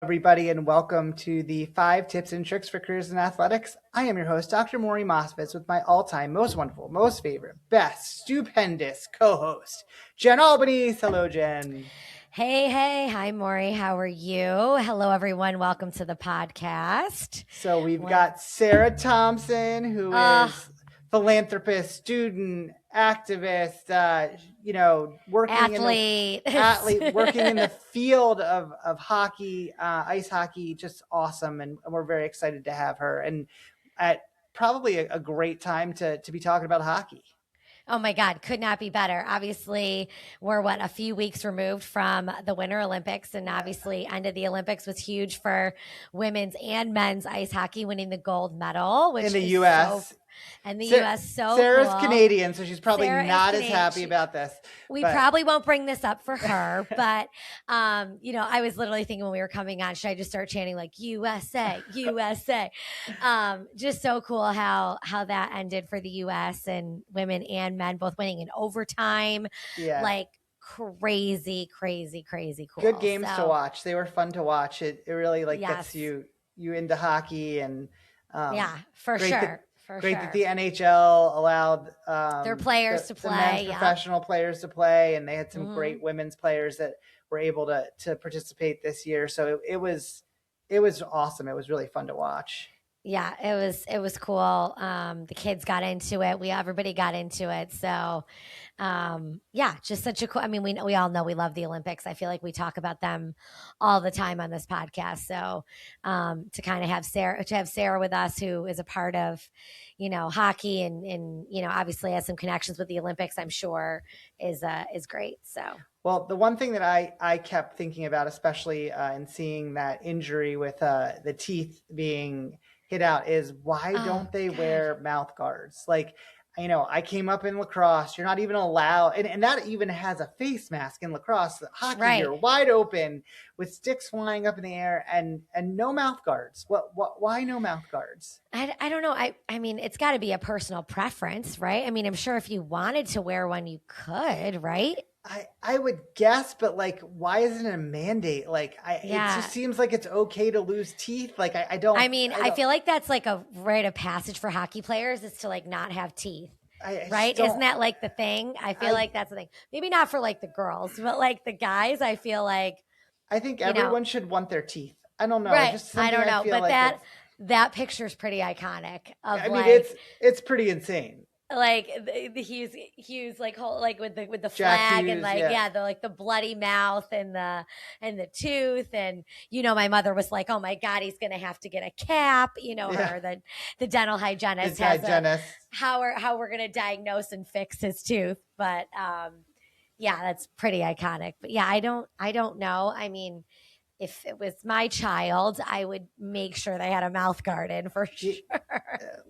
Everybody, and welcome to the 5 Tips and Tricks for Careers in Athletics. I am your host, Dr. Maury Mosfitz, with my all-time, most wonderful, most favorite, best, stupendous co-host, Jen Albanese. Hello, Jen. Hey. Hi, Maury. How are you? Hello, everyone. Welcome to the podcast. So we've got Sarah Thompson, who is philanthropist, student, activist, working in the field of hockey, ice hockey, just awesome. And we're very excited to have her, and at probably a great time to be talking about hockey. Oh my God, could not be better. Obviously, we're a few weeks removed from the Winter Olympics, and obviously end of the Olympics was huge for women's and men's ice hockey, winning the gold medal, which in the U.S. U.S. So Sarah's cool. Canadian, so she's probably not as happy about this. We probably won't bring this up for her, but I was literally thinking when we were coming on, should I just start chanting like USA, USA? Just so cool how that ended for the U.S. and women and men both winning in overtime. Yeah. Like crazy cool. Good games to watch. They were fun to watch. It really gets you into hockey, and for sure. Great that the NHL allowed their players to play, the men's professional players to play, and they had some great women's players that were able to participate this year. So it was awesome. It was really fun to watch. Yeah, it was cool. The kids got into it. Everybody got into it. So, just such a cool. I mean, we all know we love the Olympics. I feel like we talk about them all the time on this podcast. So, to kind of have Sarah with us, who is a part of, hockey and obviously has some connections with the Olympics, I'm sure is great. So. Well, the one thing that I kept thinking about, especially in seeing that injury with the teeth being hit out, is why don't they wear mouth guards? I came up in lacrosse. You're not even allowed, and that even has a face mask in lacrosse. Hockey, right. You're wide open with sticks flying up in the air and no mouth guards. Why no mouth guards? I don't know. I mean, it's got to be a personal preference, right? I mean, I'm sure if you wanted to wear one, you could, right? I would guess, but why isn't it a mandate? It just seems like it's okay to lose teeth. I don't. I mean, I feel like that's a rite of passage for hockey players is to not have teeth, right? Isn't that the thing? I feel like that's the thing. Maybe not for the girls, but the guys. I feel like. I think everyone should want their teeth. I don't know. Right. I don't know, but that picture's pretty iconic. It's pretty insane. Hughes with the flag Hughes, and the bloody mouth and the tooth, and my mother was like, oh my God, he's gonna have to get a cap. Her the dental hygienist how we're gonna diagnose and fix his tooth, but that's pretty iconic. But I don't know. I mean, if it was my child, I would make sure they had a mouth guard in for sure.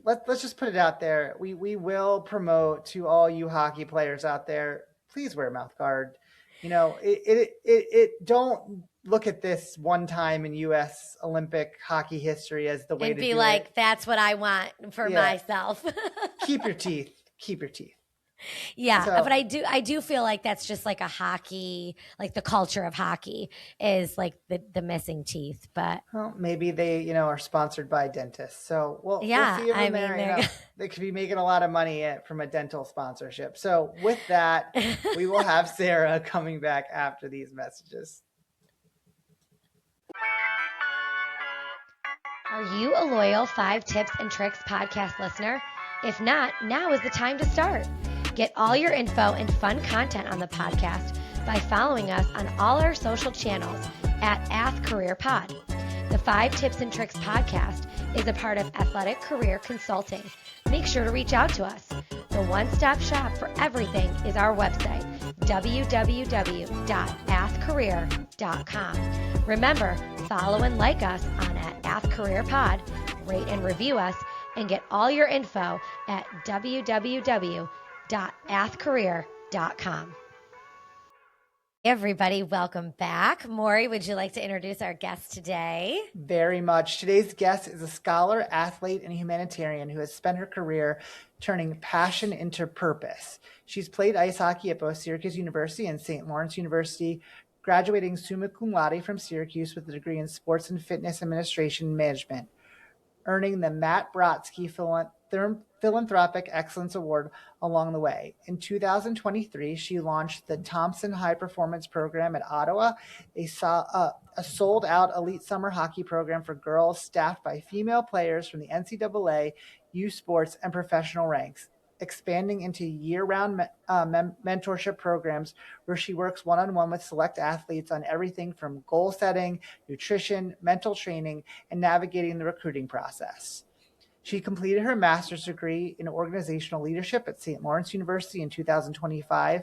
Let's just put it out there. We will promote to all you hockey players out there. Please wear a mouth guard. Don't look at this one time in U.S. Olympic hockey history as the way to do it. And be like, that's what I want for myself. Keep your teeth. Yeah, so, but I do feel like that's just a hockey, the culture of hockey is the missing teeth. But maybe they are sponsored by dentists. So we'll see them there. They could be making a lot of money from a dental sponsorship. So with that, we will have Sarah coming back after these messages. Are you a loyal 5 Tips and Tricks podcast listener? If not, now is the time to start. Get all your info and fun content on the podcast by following us on all our social channels at @AthCareerPod. The 5 Tips and Tricks podcast is a part of Athletic Career Consulting. Make sure to reach out to us. The one-stop shop for everything is our website, www.athcareer.com. Remember, follow and like us on @AthCareerPod, rate and review us, and get all your info at www.athcareer.com. Hey everybody, welcome back. Maury, would you like to introduce our guest today? Very much. Today's guest is a scholar, athlete, and humanitarian who has spent her career turning passion into purpose. She's played ice hockey at both Syracuse University and St. Lawrence University, graduating Summa Cum Laude from Syracuse with a degree in Sports and Fitness Administration and Management, earning the Matt Brodsky Philanthropic Excellence Award along the way. In 2023, she launched the Thompson High Performance Program at Ottawa, a sold-out elite summer hockey program for girls staffed by female players from the NCAA, USports, and professional ranks, expanding into year-round mentorship programs where she works one-on-one with select athletes on everything from goal setting, nutrition, mental training, and navigating the recruiting process. She completed her master's degree in organizational leadership at St. Lawrence University in 2025,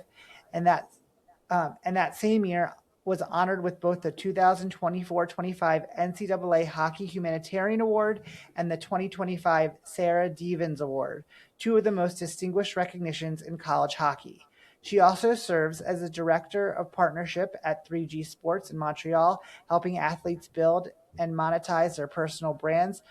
and that same year was honored with both the 2024-25 NCAA Hockey Humanitarian Award and the 2025 Sarah Devens Award, two of the most distinguished recognitions in college hockey. She also serves as the Director of Partnership at 3G Sports in Montreal, helping athletes build and monetize their personal brands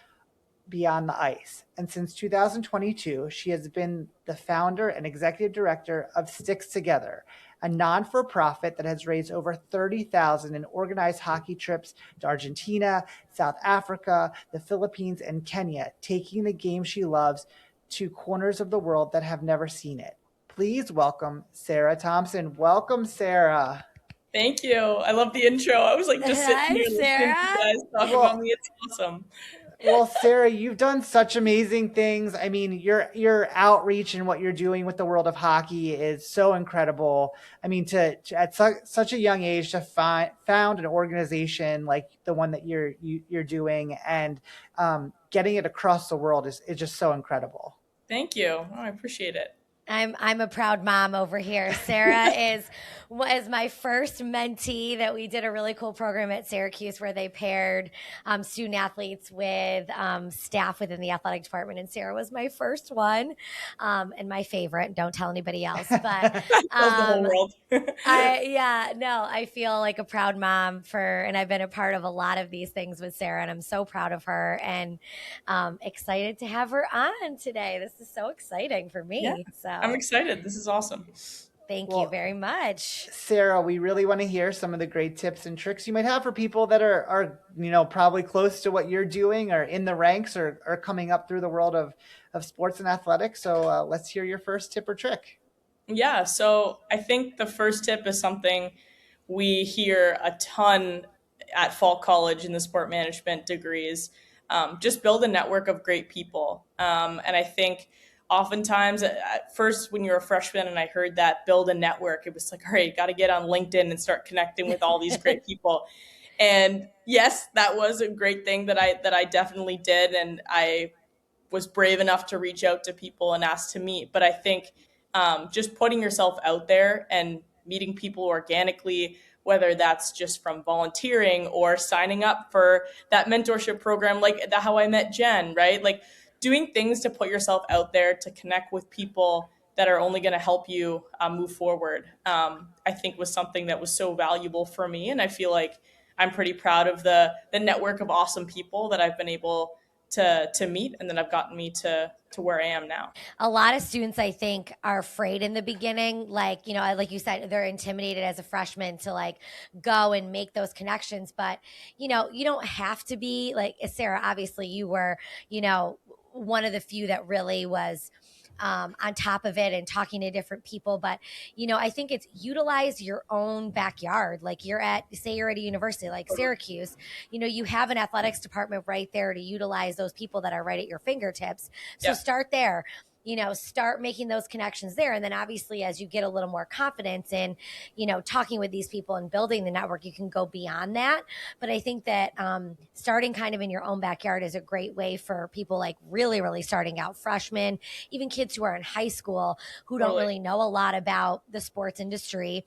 beyond the ice. And since 2022, she has been the founder and executive director of Sticks Together, a non-for-profit that has raised over $30,000 in organized hockey trips to Argentina, South Africa, the Philippines, and Kenya, taking the game she loves to corners of the world that have never seen it. Please welcome Sarah Thompson. Welcome, Sarah. Thank you. I love the intro. I was like just sitting here listening to you guys talk about me. It's awesome. Well, Sarah, you've done such amazing things. I mean, your outreach and what you're doing with the world of hockey is so incredible. I mean, to at such a young age to found an organization like the one that you're doing and getting it across the world is just so incredible. Thank you. Oh, I appreciate it. I'm a proud mom over here. Sarah is my first mentee that we did a really cool program at Syracuse where they paired student athletes with staff within the athletic department. And Sarah was my first one and my favorite. Don't tell anybody else. But the whole world. I feel like a proud mom and I've been a part of a lot of these things with Sarah, and I'm so proud of her and excited to have her on today. This is so exciting for me. Yeah. So I'm excited. This is awesome. Thank you very much. Sarah, we really want to hear some of the great tips and tricks you might have for people that are probably close to what you're doing or in the ranks or coming up through the world of sports and athletics. So let's hear your first tip or trick. Yeah, so I think the first tip is something we hear a ton at Fall College in the sport management degrees. Just build a network of great people. And I think oftentimes at first when you're a freshman and I heard that build a network, it was like, all right, got to get on LinkedIn and start connecting with all these great people. And yes, that was a great thing that I definitely did. And I was brave enough to reach out to people and ask to meet. But I think just putting yourself out there and meeting people organically, whether that's just from volunteering or signing up for that mentorship program, like how I met Jen, right? Like doing things to put yourself out there to connect with people that are only going to help you move forward, I think was something that was so valuable for me. And I feel like I'm pretty proud of the network of awesome people that I've been able to meet and that have gotten me to where I am now. A lot of students, I think, are afraid in the beginning. Like, like you said, they're intimidated as a freshman to like go and make those connections. But, you don't have to be like Sarah. Obviously, you were, one of the few that really was on top of it and talking to different people. But, I think it's utilize your own backyard. Like say you're at a university like Syracuse, you have an athletics department right there to utilize those people that are right at your fingertips. So Start there. Start making those connections there. And then obviously as you get a little more confidence in, talking with these people and building the network, you can go beyond that. But I think that starting kind of in your own backyard is a great way for people like really, really starting out, freshmen, even kids who are in high school who don't really know a lot about the sports industry.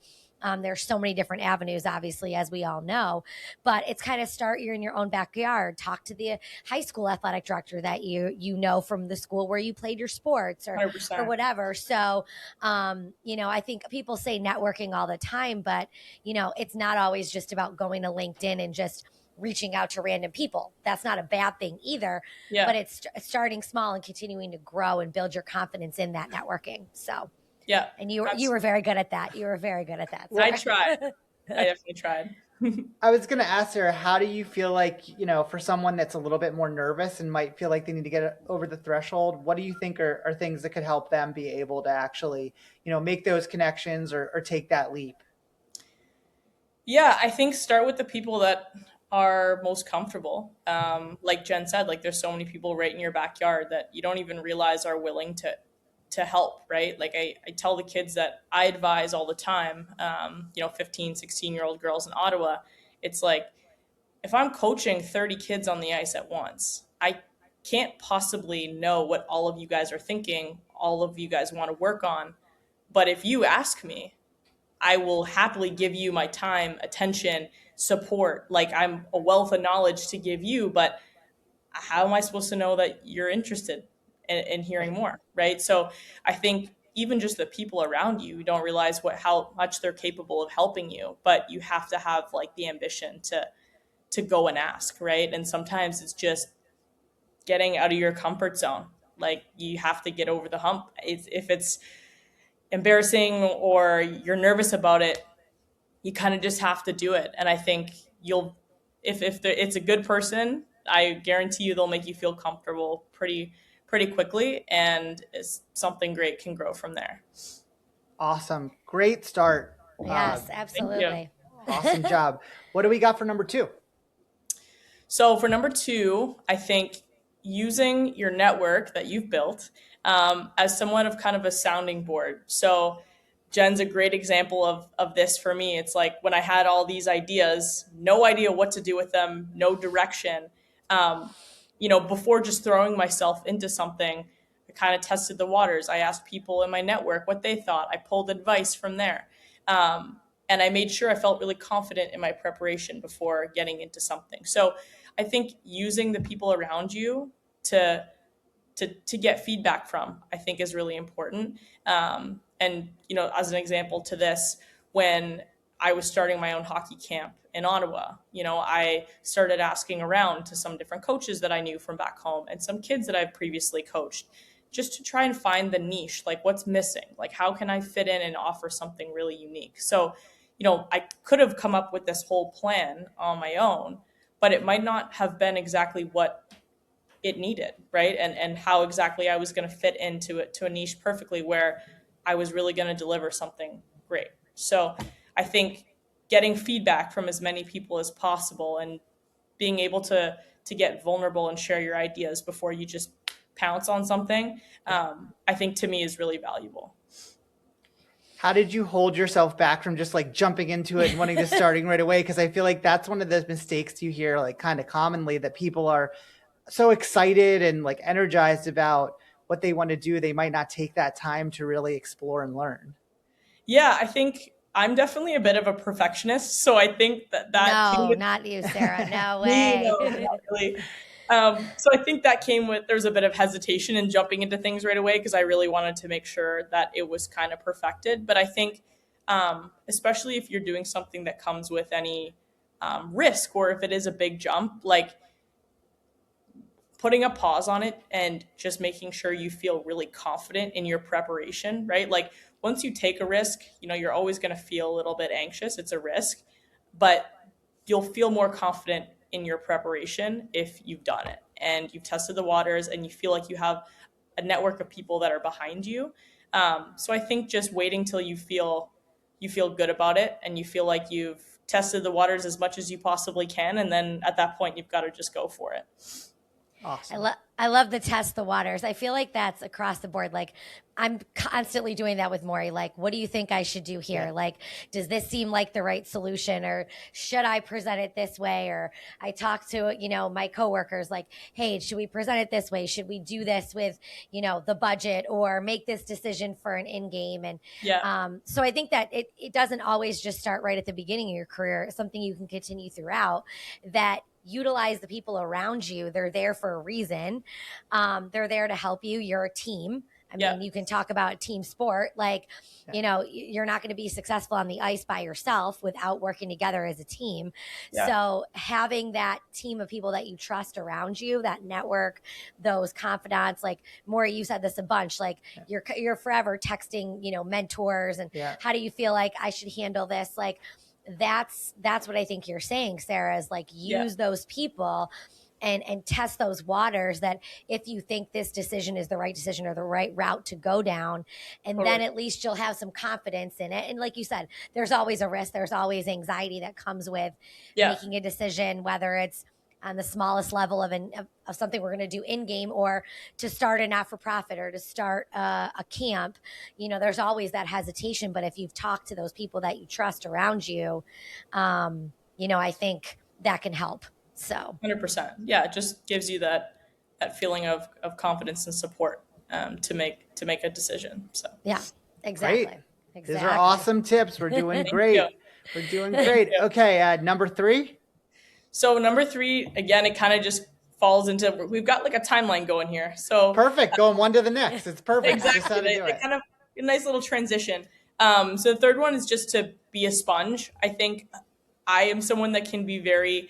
There's so many different avenues, obviously, as we all know, but it's kind of start in your own backyard, talk to the high school athletic director that you know from the school where you played your sports or whatever. So, I think people say networking all the time, but, it's not always just about going to LinkedIn and just reaching out to random people. That's not a bad thing either, but it's starting small and continuing to grow and build your confidence in that networking. So. Yeah. And you were very good at that. You were very good at that. I tried. I definitely tried. I was going to ask her, how do you feel like, for someone that's a little bit more nervous and might feel like they need to get over the threshold, what do you think are things that could help them be able to actually, make those connections or take that leap? Yeah, I think start with the people that are most comfortable. Like Jen said, like there's so many people right in your backyard that you don't even realize are willing to help, right? Like I tell the kids that I advise all the time, 15, 16-year-old girls in Ottawa, it's like, if I'm coaching 30 kids on the ice at once, I can't possibly know what all of you guys are thinking, all of you guys want to work on. But if you ask me, I will happily give you my time, attention, support. Like I'm a wealth of knowledge to give you, but how am I supposed to know that you're interested in hearing more, right? So I think even just the people around you don't realize how much they're capable of helping you, but you have to have like the ambition to go and ask, right? And sometimes it's just getting out of your comfort zone. Like you have to get over the hump. If it's embarrassing or you're nervous about it, you kind of just have to do it. And I think if it's a good person, I guarantee you they'll make you feel comfortable pretty quickly, and something great can grow from there. Awesome. Great start. Yes, absolutely. Awesome job. What do we got for number 2? So for number 2, I think using your network that you've built as somewhat of kind of a sounding board. So Jen's a great example of this for me. It's like when I had all these ideas, no idea what to do with them, no direction. Before just throwing myself into something, I kind of tested the waters. I asked people in my network what they thought. I pulled advice from there. And I made sure I felt really confident in my preparation before getting into something. So I think using the people around you to get feedback from, I think is really important. And, as an example to this, when I was starting my own hockey camp in Ottawa, I started asking around to some different coaches that I knew from back home and some kids that I've previously coached, just to try and find the niche, like what's missing, like how can I fit in and offer something really unique. So, I could have come up with this whole plan on my own, but it might not have been exactly what it needed, right? And how exactly I was going to fit into it, to a niche perfectly where I was really going to deliver something great. So I think getting feedback from as many people as possible and being able to get vulnerable and share your ideas before you just pounce on something, I think to me is really valuable. How did you hold yourself back from just like jumping into it and wanting to starting right away? Because I feel like that's one of the mistakes you hear like kind of commonly, that people are so excited and like energized about what they want to do, they might not take that time to really explore and learn. Yeah, I think I'm definitely a bit of a perfectionist, so I think that no, not you, Sarah. No way. No, not really. So I think that came with, there's a bit of hesitation in jumping into things right away because I really wanted to make sure that it was kind of perfected. But I think, especially if you're doing something that comes with any risk, or if it is a big jump, like putting a pause on it and just making sure you feel really confident in your preparation, right? Like once you take a risk, you're always going to feel a little bit anxious. It's a risk, but you'll feel more confident in your preparation if you've done it and you've tested the waters and you feel like you have a network of people that are behind you. So I think just waiting till you feel good about it and you feel like you've tested the waters as much as you possibly can. And then at that point, you've got to just go for it. Awesome. I love the test the waters. I feel like that's across the board. Like I'm constantly doing that with Maury. Like, what do you think I should do here? Yeah. Like, does this seem like the right solution, or should I present it this way? Or I talk to, my coworkers like, hey, should we present it this way? Should we do this with, the budget, or make this decision for an in-game? And so I think that it doesn't always just start right at the beginning of your career. It's something you can continue throughout, that utilize the people around you. They're there for a reason. They're there to help you. You're a team. I mean, you can talk about team sport. Like, you're not going to be successful on the ice by yourself without working together as a team. Yeah. So having that team of people that you trust around you, that network, those confidants, like Maury, you said this a bunch, like you're forever texting, mentors and how do you feel like I should handle this? Like, that's what I think you're saying, Sarah, is like use those people and test those waters, that if you think this decision is the right decision or the right route to go down, and then at least you'll have some confidence in it. And like you said, there's always a risk, there's always anxiety that comes with making a decision, whether it's on the smallest level of something we're going to do in game, or to start a not-for-profit, or to start a camp. There's always that hesitation. But if you've talked to those people that you trust around you, I think that can help. So 100%. Yeah. It just gives you that feeling of confidence and support to make a decision. So yeah, exactly. Great. These are awesome tips. We're doing great. We're doing great. Okay. Number 3. So number 3, again, it kind of just falls into, we've got like a timeline going here. So perfect. Going one to the next. It's perfect. Exactly. It kind of a nice little transition. So the third one is just to be a sponge. I think I am someone that can be very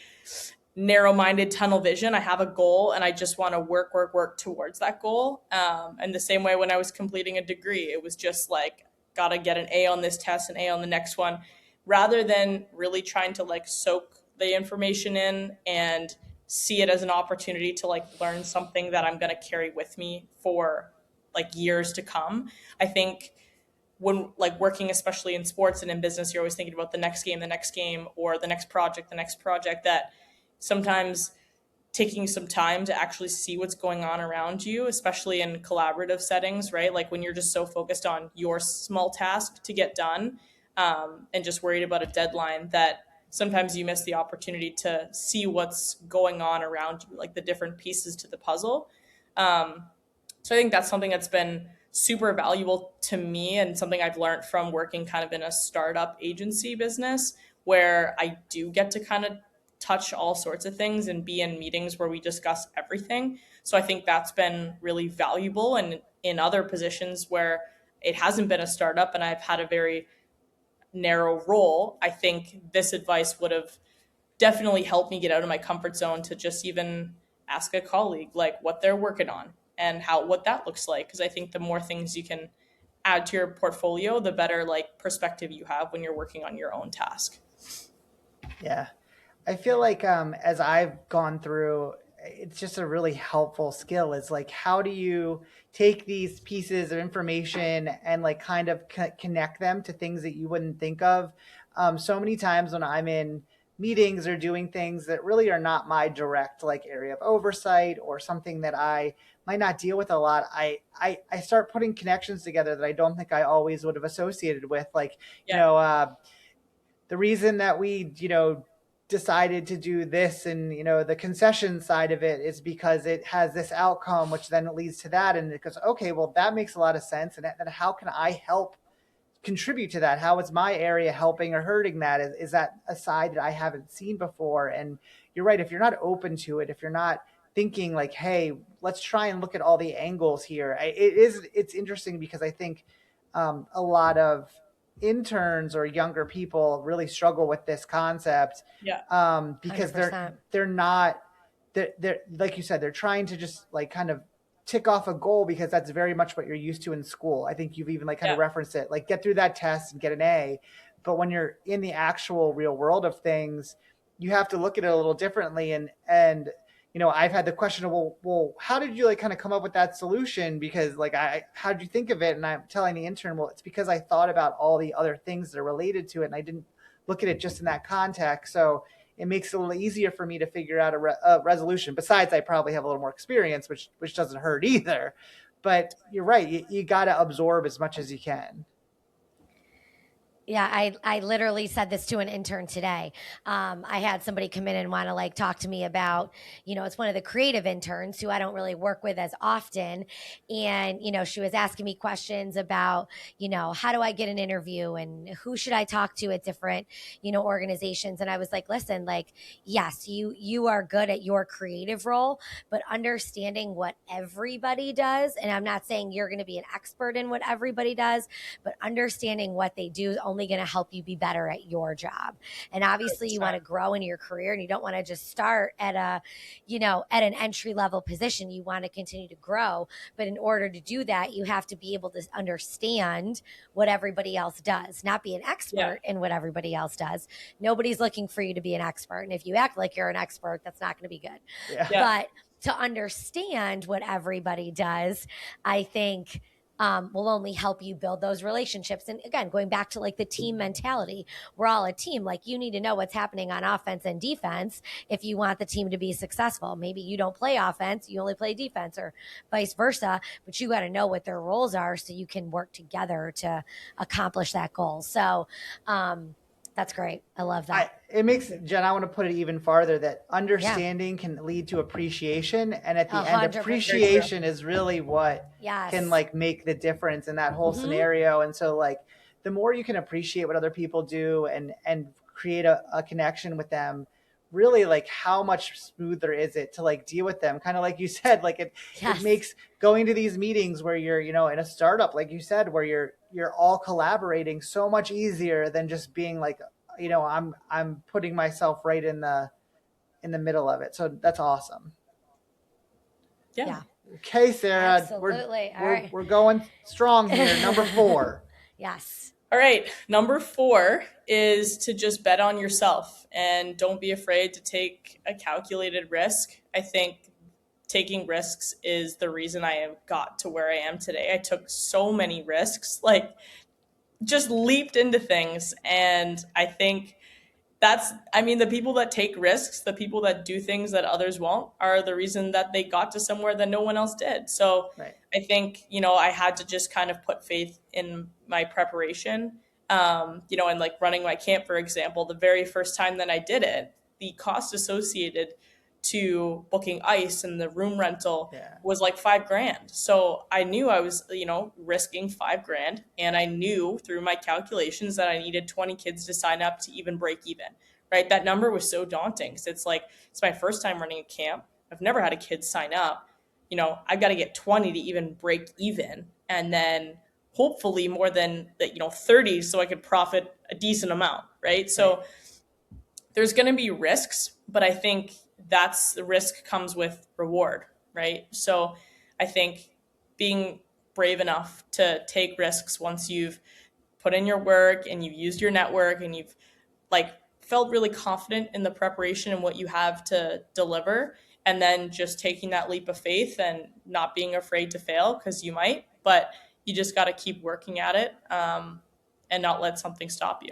narrow-minded, tunnel vision. I have a goal and I just want to work towards that goal. And the same way when I was completing a degree, it was just like, got to get an A on this test, an A on the next one, rather than really trying to like soak the information in and see it as an opportunity to like learn something that I'm going to carry with me for like years to come. I think when like working, especially in sports and in business, you're always thinking about the next game, or the next project, that sometimes taking some time to actually see what's going on around you, especially in collaborative settings, right? Like when you're just so focused on your small task to get done, and just worried about a deadline, that sometimes you miss the opportunity to see what's going on around you, like the different pieces to the puzzle. So I think that's something that's been super valuable to me, and something I've learned from working kind of in a startup agency business, where I do get to kind of touch all sorts of things and be in meetings where we discuss everything. So I think that's been really valuable. And in other positions where it hasn't been a startup and I've had a very narrow role, I think this advice would have definitely helped me get out of my comfort zone to just even ask a colleague like what they're working on and what that looks like. Because I think the more things you can add to your portfolio, the better like perspective you have when you're working on your own task. Yeah. I feel like as I've gone through, it's just a really helpful skill. Is like, how do you take these pieces of information and like kind of connect them to things that you wouldn't think of? So many times when I'm in meetings or doing things that really are not my direct like area of oversight, or something that I might not deal with a lot, I start putting connections together that I don't think I always would have associated with. Like, the reason that we, decided to do this and, the concession side of it is because it has this outcome, which then leads to that. And it goes, okay, well, that makes a lot of sense. And then how can I help contribute to that? How is my area helping or hurting that? Is that a side that I haven't seen before? And you're right. If you're not open to it, if you're not thinking like, hey, let's try and look at all the angles here. It's interesting because I think a lot of interns or younger people really struggle with this concept. Because 100%. they're like you said, they're trying to just like kind of tick off a goal because that's very much what you're used to in school. I think you've even like kind of referenced it, like get through that test and get an A. But when you're in the actual real world of things, you have to look at it a little differently. And I've had the question of, well, how did you like kind of come up with that solution? Because like, how did you think of it? And I'm telling the intern, well, it's because I thought about all the other things that are related to it. And I didn't look at it just in that context. So it makes it a little easier for me to figure out a resolution. Besides, I probably have a little more experience, which doesn't hurt either. But you're right. You got to absorb as much as you can. Yeah, I literally said this to an intern today. I had somebody come in and want to like talk to me about, it's one of the creative interns who I don't really work with as often. And, she was asking me questions about, how do I get an interview and who should I talk to at different, organizations. And I was like, listen, like, yes, you are good at your creative role, but understanding what everybody does. And I'm not saying you're going to be an expert in what everybody does, but understanding what they do only going to help you be better at your job. And obviously you want to grow in your career, and you don't want to just start at at an entry level position. You want to continue to grow. But in order to do that, you have to be able to understand what everybody else does, not be an expert in what everybody else does. Nobody's looking for you to be an expert. And if you act like you're an expert, that's not going to be good. Yeah. But to understand what everybody does, I think will only help you build those relationships. And again, going back to like the team mentality, we're all a team. Like, you need to know what's happening on offense and defense if you want the team to be successful. Maybe you don't play offense, you only play defense, or vice versa, but you got to know what their roles are so you can work together to accomplish that goal. So, that's great. I love that. It makes, Jen, I want to put it even farther, that understanding can lead to appreciation. And at the 100%. End, appreciation is really what can like make the difference in that whole scenario. And so like, the more you can appreciate what other people do and create a connection with them, really like how much smoother is it to like deal with them? Kind of like you said, like it makes going to these meetings where you're, in a startup, like you said, where you're all collaborating so much easier than just being like, I'm putting myself right in the middle of it. So that's awesome. Yeah. Okay, Sarah, absolutely. We're going strong here. Number 4. Yes. All right. Number 4 is to just bet on yourself and don't be afraid to take a calculated risk. I think taking risks is the reason I have got to where I am today. I took so many risks, like just leaped into things. And I think the people that take risks, the people that do things that others won't, are the reason that they got to somewhere that no one else did. So I think, I had to just kind of put faith in my preparation, and like running my camp, for example, the very first time that I did it, the cost associated to booking ice and the room rental was like $5,000. So I knew I was, risking $5,000, and I knew through my calculations that I needed 20 kids to sign up to even break even, right? That number was so daunting. So it's like, it's my first time running a camp. I've never had a kid sign up. I've got to get 20 to even break even. And then hopefully more than 30 so I could profit a decent amount, right? So there's going to be risks, but I think that's the risk comes with reward, right? So I think being brave enough to take risks once you've put in your work and you've used your network and you've like felt really confident in the preparation and what you have to deliver, and then just taking that leap of faith and not being afraid to fail, because you might, but you just got to keep working at it and not let something stop you.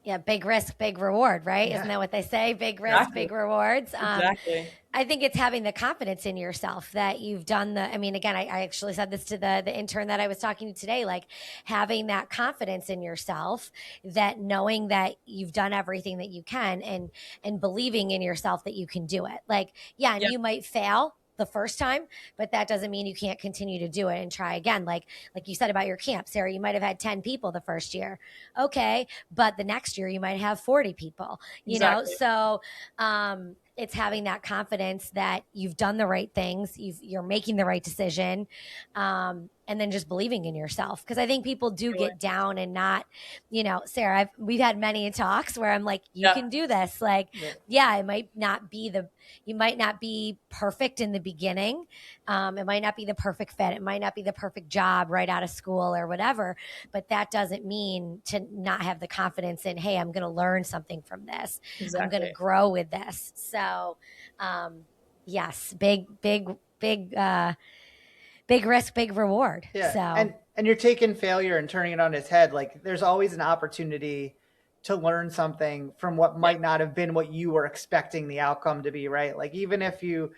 Yeah, big risk, big reward, right? Yeah. Isn't that what they say? Big risk, big rewards. Exactly. I think it's having the confidence in yourself that you've done again, I actually said this to the intern that I was talking to today, like having that confidence in yourself, that knowing that you've done everything that you can and believing in yourself that you can do it. Like, you might fail the first time, but that doesn't mean you can't continue to do it and try again. Like you said about your camp, Sarah, you might have had 10 people the first year. Okay. But the next year you might have 40 people, know? So, it's having that confidence that you've done the right things, you're making the right decision, and then just believing in yourself. Because I think people do get down and not, Sarah, we've had many talks where I'm like, you can do this. Like, it might not be you might not be perfect in the beginning. It might not be the perfect fit. It might not be the perfect job right out of school or whatever. But that doesn't mean to not have the confidence in, hey, I'm going to learn something from this. I'm going to grow with this. So, yes, big risk, big reward. Yeah. So, and you're taking failure and turning it on its head. Like, there's always an opportunity to learn something from what might not have been what you were expecting the outcome to be, right? Like, even if you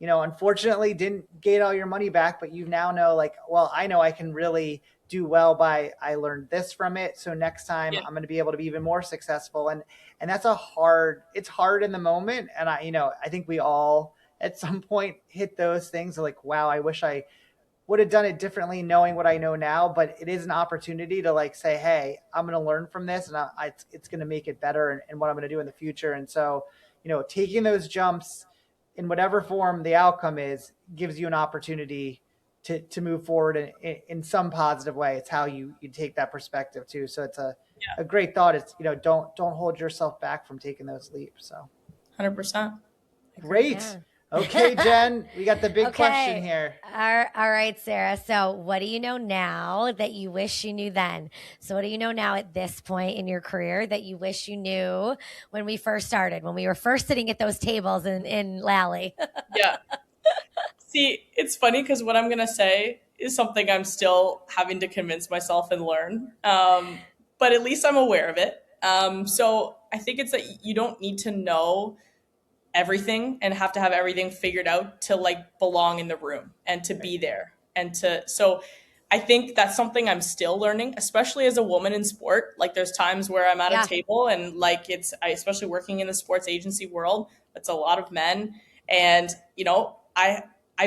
unfortunately didn't get all your money back, but you now know, like, well, I know I can really do well I learned this from it. So next time I'm going to be able to be even more successful. And that's it's hard in the moment. And I think we all at some point hit those things like, wow, I wish I would have done it differently knowing what I know now. But it is an opportunity to like say, hey, I'm going to learn from this and it's going to make it better and what I'm going to do in the future. And so, taking those jumps in whatever form the outcome is gives you an opportunity to move forward in some positive way. It's how you take that perspective too. So it's a great thought. It's, don't hold yourself back from taking those leaps. So 100%. Great. Yeah. Okay, Jen, we got the big question here. All right, Sarah. So what do you know now that you wish you knew then? So what do you know now at this point in your career that you wish you knew when we first started, when we were first sitting at those tables in Lally? Yeah. See, it's funny because what I'm going to say is something I'm still having to convince myself and learn. But at least I'm aware of it. So I think it's that you don't need to know everything and have to have everything figured out to like belong in the room and to be there so I think that's something I'm still learning, especially as a woman in sport. Like there's times where I'm at a table and like especially working in the sports agency world, it's a lot of men, and I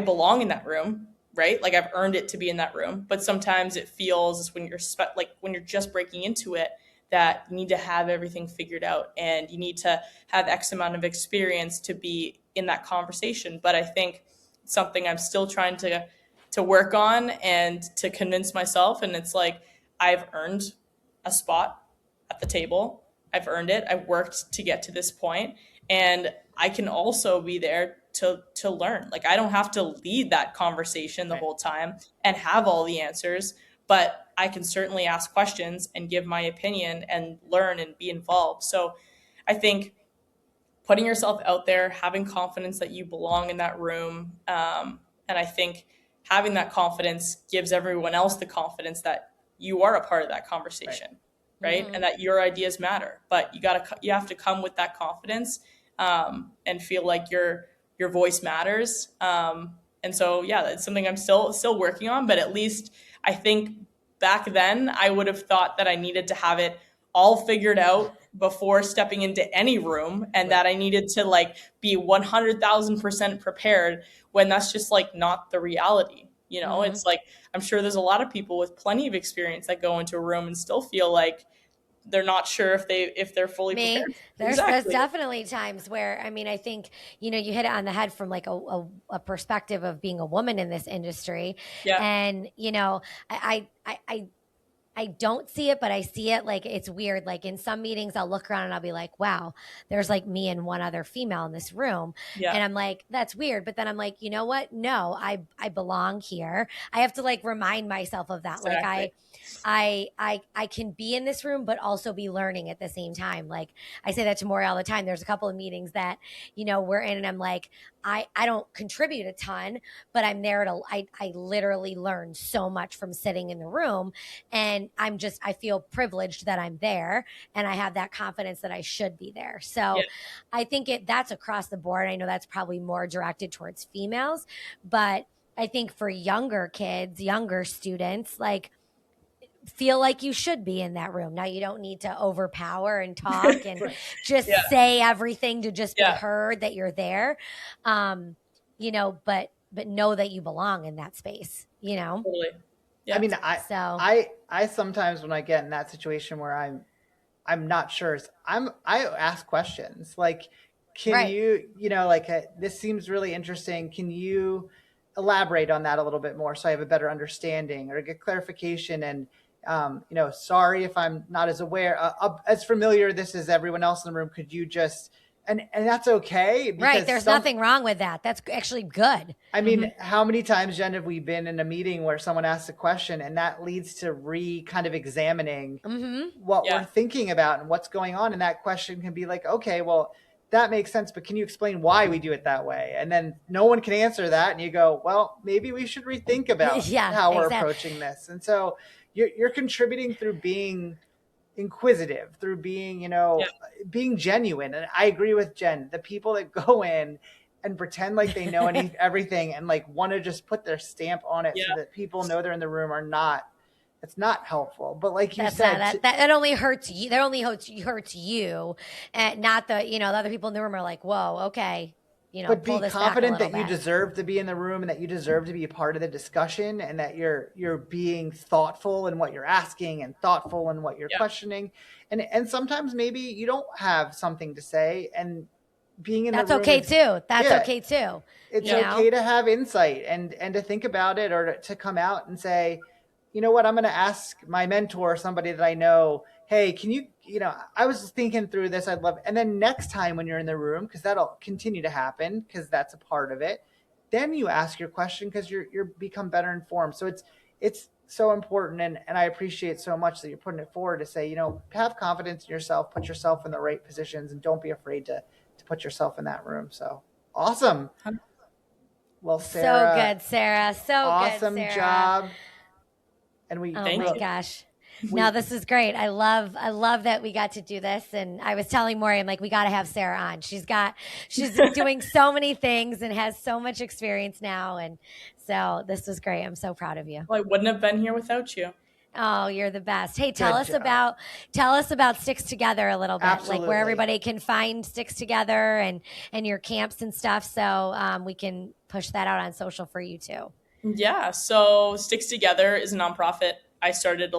belong in that room, right? Like I've earned it to be in that room, but sometimes it feels when you're just breaking into it, that you need to have everything figured out and you need to have X amount of experience to be in that conversation. But I think it's something I'm still trying to work on and to convince myself. And it's like, I've earned a spot at the table. I've earned it. I've worked to get to this point, and I can also be there to learn. Like I don't have to lead that conversation the whole time and have all the answers, but I can certainly ask questions and give my opinion and learn and be involved. So I think putting yourself out there, having confidence that you belong in that room. And I think having that confidence gives everyone else the confidence that you are a part of that conversation, right? Mm-hmm. And that your ideas matter, but you have to come with that confidence and feel like your voice matters. And so, that's something I'm still working on, but at least I think back then, I would have thought that I needed to have it all figured out before stepping into any room, and that I needed to like be 100,000% prepared, when that's just like not the reality. Mm-hmm. It's like, I'm sure there's a lot of people with plenty of experience that go into a room and still feel like they're not sure if they're fully prepared. There's definitely times where, I mean, I think, you hit it on the head from like a perspective of being a woman in this industry. Yeah. And, I don't see it, but I see it. Like, it's weird. Like in some meetings, I'll look around and I'll be like, wow, there's like me and one other female in this room. Yeah. And I'm like, that's weird. But then I'm like, you know what? No, I belong here. I have to like remind myself of that. Exactly. Like I can be in this room, but also be learning at the same time. Like I say that to Maury all the time. There's a couple of meetings that, we're in, and I'm like, I don't contribute a ton, but I'm there I literally learn so much from sitting in the room. And I feel privileged that I'm there, and I have that confidence that I should be there. So I think that's across the board. I know that's probably more directed towards females, but I think for younger kids, younger students, like, feel like you should be in that room. Now you don't need to overpower and talk and just say everything to just be heard that you're there. But know that you belong in that space, Totally. Yeah. I mean, I sometimes when I get in that situation where I'm not sure, I ask questions like, can you, this seems really interesting. Can you elaborate on that a little bit more so I have a better understanding or get clarification? And, sorry if I'm not as aware, as familiar this is everyone else in the room. Could you just, and that's okay. Right. There's nothing wrong with that. That's actually good. I mean, how many times, Jen, have we been in a meeting where someone asks a question and that leads to kind of examining what we're thinking about and what's going on? And that question can be like, okay, well, that makes sense, but can you explain why we do it that way? And then no one can answer that. And you go, well, maybe we should rethink about how we're approaching this. And so you're contributing through being inquisitive, through being, being genuine. And I agree with Jen, the people that go in and pretend like they know everything and like want to just put their stamp on it so that people know they're in the room it's not helpful. But like you said, that only hurts you. That only hurts you, and not the the other people in the room are like, whoa, okay. But be confident that you deserve to be in the room and that you deserve to be a part of the discussion, and that you're being thoughtful in what you're asking and thoughtful in what you're questioning. And sometimes maybe you don't have something to say, and being in that's the room. Okay too. That's okay too. It's okay to have insight and to think about it, or to come out and say, you know what, I'm going to ask my mentor, somebody that I know, hey, can you I was thinking through this, I'd love, and then next time when you're in the room, because that'll continue to happen, because that's a part of it, then you ask your question, because you're become better informed. So it's so important, and I appreciate so much that you're putting it forward to say, have confidence in yourself, put yourself in the right positions, and don't be afraid to put yourself in that room. So awesome. Well, Sarah, so good, Sarah. So awesome good, Sarah. job. And gosh. No, this is great. I love that we got to do this. And I was telling Maury, I'm like, we got to have Sarah on. She's doing so many things and has so much experience now. And so this was great. I'm so proud of you. Well, I wouldn't have been here without you. Oh, you're the best. Hey, tell us about Sticks Together a little bit. Absolutely. Like where everybody can find Sticks Together and your camps and stuff. So we can push that out on social for you too. Yeah. So Sticks Together is a nonprofit. I started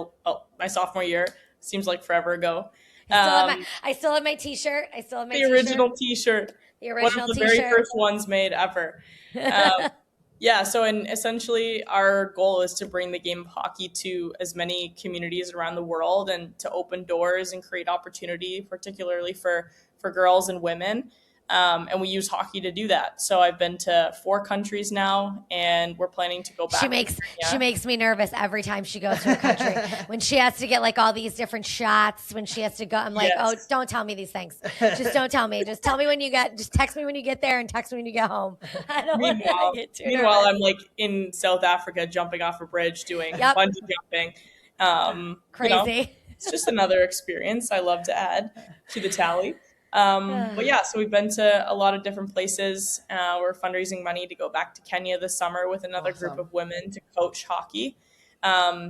my sophomore year. Seems like forever ago. I still have my T-shirt. The original T-shirt. One of the very first ones made ever. Yeah. So essentially our goal is to bring the game of hockey to as many communities around the world, and to open doors and create opportunity, particularly for girls and women. And we use hockey to do that. So I've been to 4 countries now, and we're planning to go back. She makes me nervous every time she goes to a country. When she has to get like all these different shots, when she has to go, I'm like, oh, don't tell me these things. Just don't tell me. Just tell me just text me when you get there and text me when you get home. I don't want to get too nervous. Meanwhile, I'm like in South Africa, jumping off a bridge, doing bungee jumping. Crazy. It's just another experience I love to add to the tally. But yeah, so we've been to a lot of different places. We're fundraising money to go back to Kenya this summer with another group of women to coach hockey.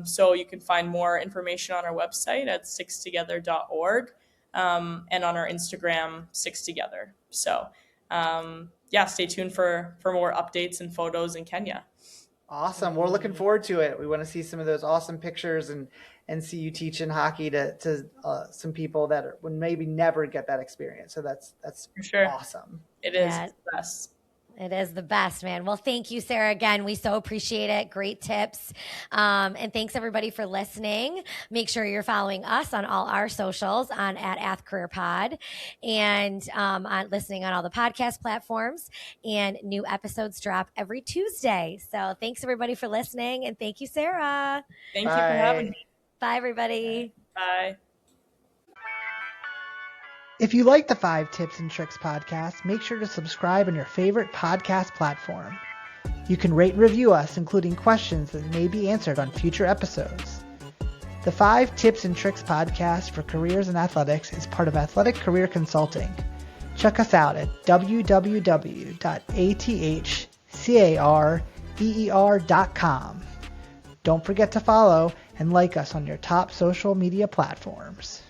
So you can find more information on our website at stickstogether.org, and on our Instagram, stickstogether. So stay tuned for more updates and photos in Kenya. Awesome. We're looking forward to it. We want to see some of those awesome pictures and see you teaching hockey to some people that would maybe never get that experience. So that's for sure awesome. It is the best. It is the best, man. Well, thank you, Sarah. Again, we so appreciate it. Great tips. And thanks everybody for listening. Make sure you're following us on all our socials at AthCareerPod, and on listening on all the podcast platforms, and new episodes drop every Tuesday. So thanks everybody for listening. And thank you, Sarah. Thank you for having me. Bye, everybody. Bye. If you like the 5 Tips and Tricks podcast, make sure to subscribe on your favorite podcast platform. You can rate and review us, including questions that may be answered on future episodes. The 5 Tips and Tricks podcast for careers in athletics is part of Athletic Career Consulting. Check us out at www.athcareer.com. Don't forget to follow and like us on your top social media platforms.